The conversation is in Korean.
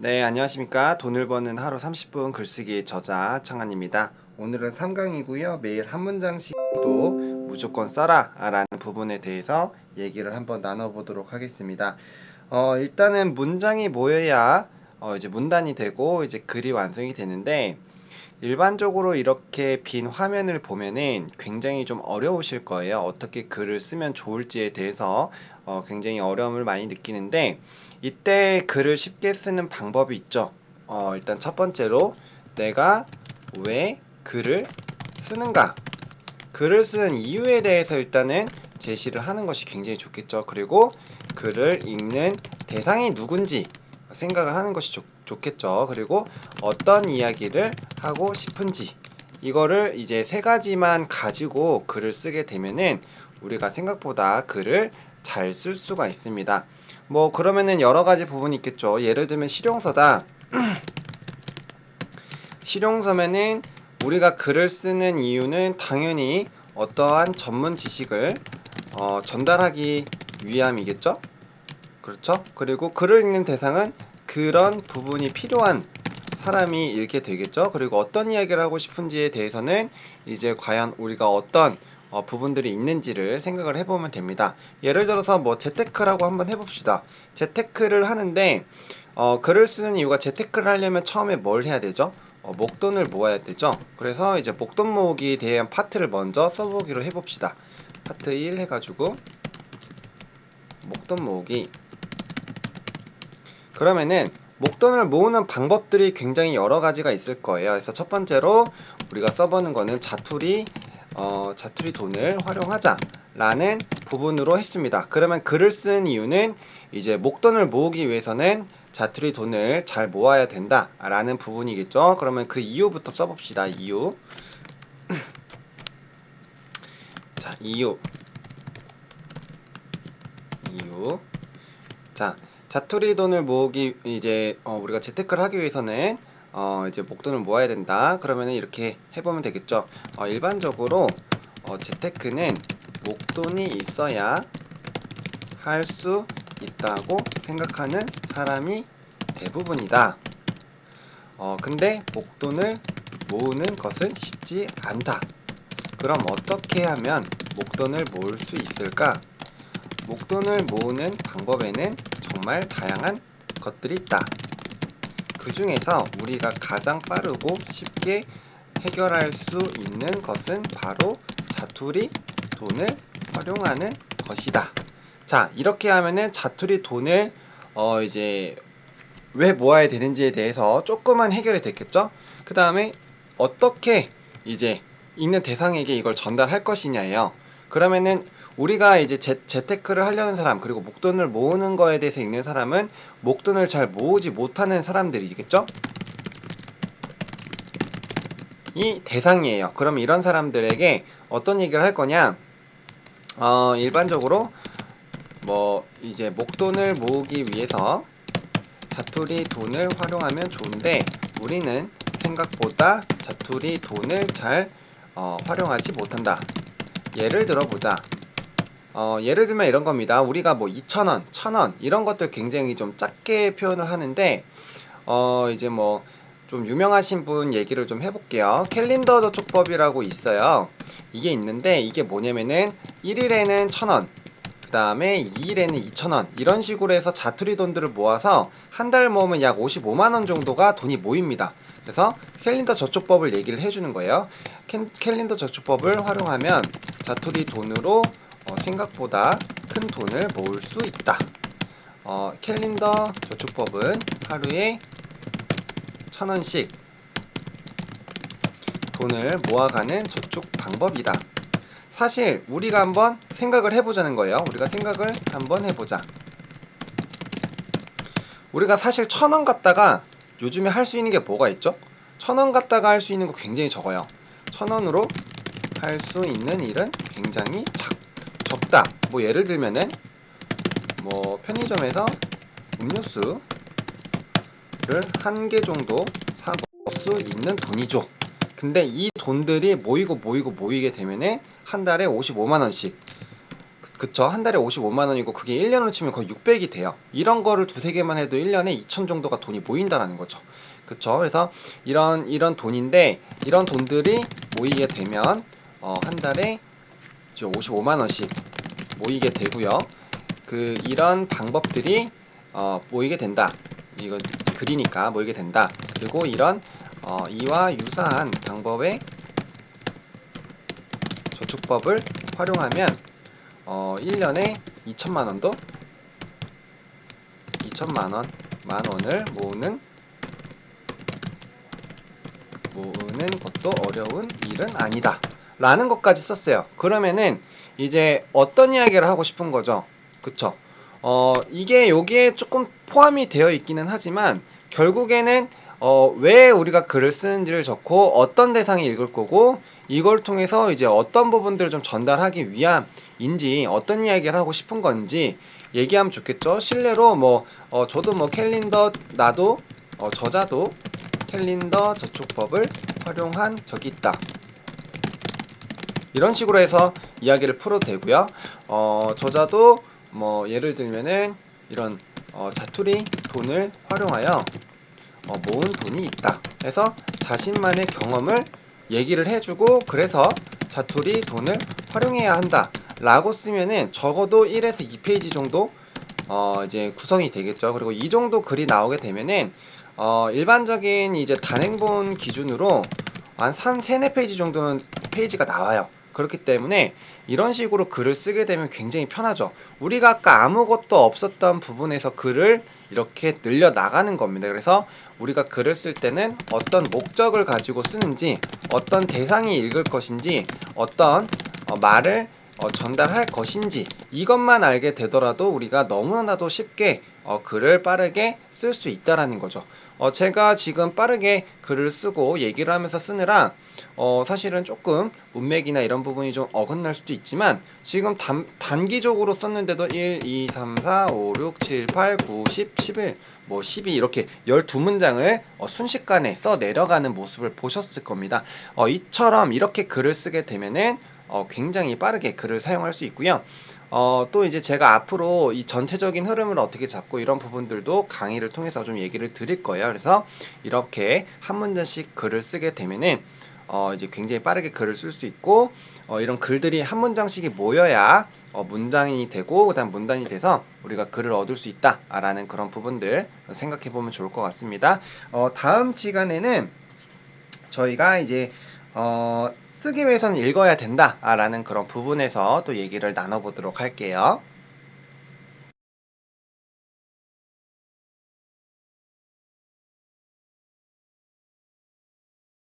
네, 안녕하십니까. 돈을 버는 하루 30분 글쓰기 저자 창한입니다. 오늘은 3강이고요. 매일 한 문장씩도 무조건 써라 라는 부분에 대해서 얘기를 한번 나눠보도록 하겠습니다. 일단은 문장이 모여야 이제 문단이 되고 이제 글이 완성이 되는데, 일반적으로 이렇게 빈 화면을 보면은 굉장히 좀 어려우실 거예요. 어떻게 글을 쓰면 좋을지에 대해서 굉장히 어려움을 많이 느끼는데, 이때 글을 쉽게 쓰는 방법이 있죠. 일단 첫 번째로 내가 왜 글을 쓰는가? 글을 쓰는 이유에 대해서 일단은 제시를 하는 것이 굉장히 좋겠죠. 그리고 글을 읽는 대상이 누군지 생각을 하는 것이 좋겠죠. 그리고 어떤 이야기를 하고 싶은지, 이거를 이제 세 가지만 가지고 글을 쓰게 되면은 우리가 생각보다 글을 잘 쓸 수가 있습니다. 뭐 그러면은 여러 가지 부분이 있겠죠. 예를 들면 실용서다. 실용서면은 우리가 글을 쓰는 이유는 당연히 어떠한 전문 지식을 전달하기 위함이겠죠? 그렇죠? 그리고 글을 읽는 대상은 그런 부분이 필요한 사람이 읽게 되겠죠? 그리고 어떤 이야기를 하고 싶은지에 대해서는 이제 과연 우리가 어떤 부분들이 있는지를 생각을 해보면 됩니다. 예를 들어서 뭐 재테크라고 한번 해봅시다. 재테크를 하는데 글을 쓰는 이유가, 재테크를 하려면 처음에 뭘 해야 되죠? 목돈을 모아야 되죠? 그래서 이제 목돈 모으기에 대한 파트를 먼저 써보기로 해봅시다. 파트 1 해가지고 목돈 모으기. 그러면은 목돈을 모으는 방법들이 굉장히 여러 가지가 있을 거예요. 그래서 첫 번째로 우리가 써보는 거는 자투리 돈을 활용하자라는 부분으로 했습니다. 그러면 글을 쓰는 이유는 이제 목돈을 모으기 위해서는 자투리 돈을 잘 모아야 된다라는 부분이겠죠. 그러면 그 이유부터 써봅시다. 이유. 자, 이유. 자, 자투리 돈을 모으기, 이제 우리가 재테크를 하기 위해서는 이제 목돈을 모아야 된다. 그러면은 이렇게 해보면 되겠죠. 일반적으로 재테크는 목돈이 있어야 할 수 있다고 생각하는 사람이 대부분이다. 근데 목돈을 모으는 것은 쉽지 않다. 그럼 어떻게 하면 목돈을 모을 수 있을까? 목돈을 모으는 방법에는 정말 다양한 것들이 있다. 그 중에서 우리가 가장 빠르고 쉽게 해결할 수 있는 것은 바로 자투리 돈을 활용하는 것이다. 자, 이렇게 하면은 자투리 돈을 이제 왜 모아야 되는지에 대해서 조금만 해결이 됐겠죠? 그 다음에 어떻게 이제 읽는 대상에게 이걸 전달할 것이냐예요. 그러면은 우리가 이제 재테크를 하려는 사람, 그리고 목돈을 모으는 거에 대해서 읽는 사람은 목돈을 잘 모으지 못하는 사람들이겠죠? 이 대상이에요. 그럼 이런 사람들에게 어떤 얘기를 할 거냐? 일반적으로 뭐 이제 목돈을 모으기 위해서 자투리 돈을 활용하면 좋은데, 우리는 생각보다 자투리 돈을 잘 활용하지 못한다. 예를 들어보자. 예를 들면 이런 겁니다. 우리가 뭐 2,000원, 1,000원 이런 것들 굉장히 좀 작게 표현을 하는데, 이제 뭐 좀 유명하신 분 얘기를 좀 해볼게요. 캘린더 저축법이라고 있어요. 이게 있는데, 이게 뭐냐면은 1일에는 1,000원, 그 다음에 2일에는 2,000원, 이런 식으로 해서 자투리 돈들을 모아서 한 달 모으면 약 55만원 정도가 돈이 모입니다. 그래서 캘린더 저축법을 얘기를 해주는 거예요. 캘린더 저축법을 활용하면 자투리 돈으로 생각보다 큰 돈을 모을 수 있다. 캘린더 저축법은 하루에 1,000원씩 돈을 모아가는 저축 방법이다. 사실 우리가 한번 생각을 해보자는 거예요. 우리가 생각을 한번 해보자. 우리가 사실 1,000원 갖다가 요즘에 할 수 있는 게 뭐가 있죠? 1,000원 갖다가 할 수 있는 거 굉장히 적어요. 1,000원으로 할 수 있는 일은 굉장히 적다. 뭐 예를 들면은 뭐 편의점에서 음료수를 한 개 정도 사 먹을 수 있는 돈이죠. 근데 이 돈들이 모이게 되면은 한 달에 55만원씩, 그쵸. 한 달에 55만 원이고 그게 1년으로 치면 거의 600이 돼요. 이런 거를 두세 개만 해도 1년에 2천 정도가 돈이 모인다라는 거죠. 그쵸. 그래서 이런 돈인데 이런 돈들이 모이게 되면 한 달에 55만 원씩 모이게 되고요. 이런 방법들이 모이게 된다. 이거 글이니까 모이게 된다. 그리고 이런 이와 유사한 방법의 저축법을 활용하면 1년에 2천만 원도 2천만 원을 모으는 것도 어려운 일은 아니다. 라는 것까지 썼어요. 그러면은 이제 어떤 이야기를 하고 싶은 거죠? 그쵸? 이게 여기에 조금 포함이 되어 있기는 하지만 결국에는 왜 우리가 글을 쓰는지를 적고 어떤 대상이 읽을 거고 이걸 통해서 이제 어떤 부분들을 좀 전달하기 위함인지 어떤 이야기를 하고 싶은 건지 얘기하면 좋겠죠. 실례로 저도 캘린더 나도 저자도 캘린더 저축법을 활용한 적이 있다. 이런 식으로 해서 이야기를 풀어도 되고요. 저자도 예를 들면은 이런 자투리 돈을 활용하여 모은 돈이 있다. 해서 자신만의 경험을 얘기를 해주고 그래서 자투리 돈을 활용해야 한다. 라고 쓰면은 적어도 1에서 2페이지 정도 이제 구성이 되겠죠. 그리고 이 정도 글이 나오게 되면은 일반적인 이제 단행본 기준으로 한 3, 4페이지 정도는 페이지가 나와요. 그렇기 때문에 이런 식으로 글을 쓰게 되면 굉장히 편하죠. 우리가 아까 아무것도 없었던 부분에서 글을 이렇게 늘려 나가는 겁니다. 그래서 우리가 글을 쓸 때는 어떤 목적을 가지고 쓰는지, 어떤 대상이 읽을 것인지, 어떤 말을 전달할 것인지 이것만 알게 되더라도 우리가 너무나도 쉽게 글을 빠르게 쓸 수 있다라는 거죠. 제가 지금 빠르게 글을 쓰고 얘기를 하면서 쓰느라 사실은 조금 문맥이나 이런 부분이 좀 어긋날 수도 있지만 지금 단기적으로 썼는데도 1, 2, 3, 4, 5, 6, 7, 8, 9, 10, 11, 12 이렇게 12문장을 순식간에 써 내려가는 모습을 보셨을 겁니다. 이처럼 이렇게 글을 쓰게 되면은 굉장히 빠르게 글을 사용할 수 있고요. 또 이제 제가 앞으로 이 전체적인 흐름을 어떻게 잡고 이런 부분들도 강의를 통해서 좀 얘기를 드릴 거예요. 그래서 이렇게 한 문장씩 글을 쓰게 되면은 이제 굉장히 빠르게 글을 쓸 수 있고 이런 글들이 한 문장씩이 모여야 문장이 되고 그다음 문단이 돼서 우리가 글을 얻을 수 있다라는 그런 부분들 생각해 보면 좋을 것 같습니다. 다음 시간에는 저희가 이제 쓰기 위해서는 읽어야 된다라는 그런 부분에서 또 얘기를 나눠보도록 할게요.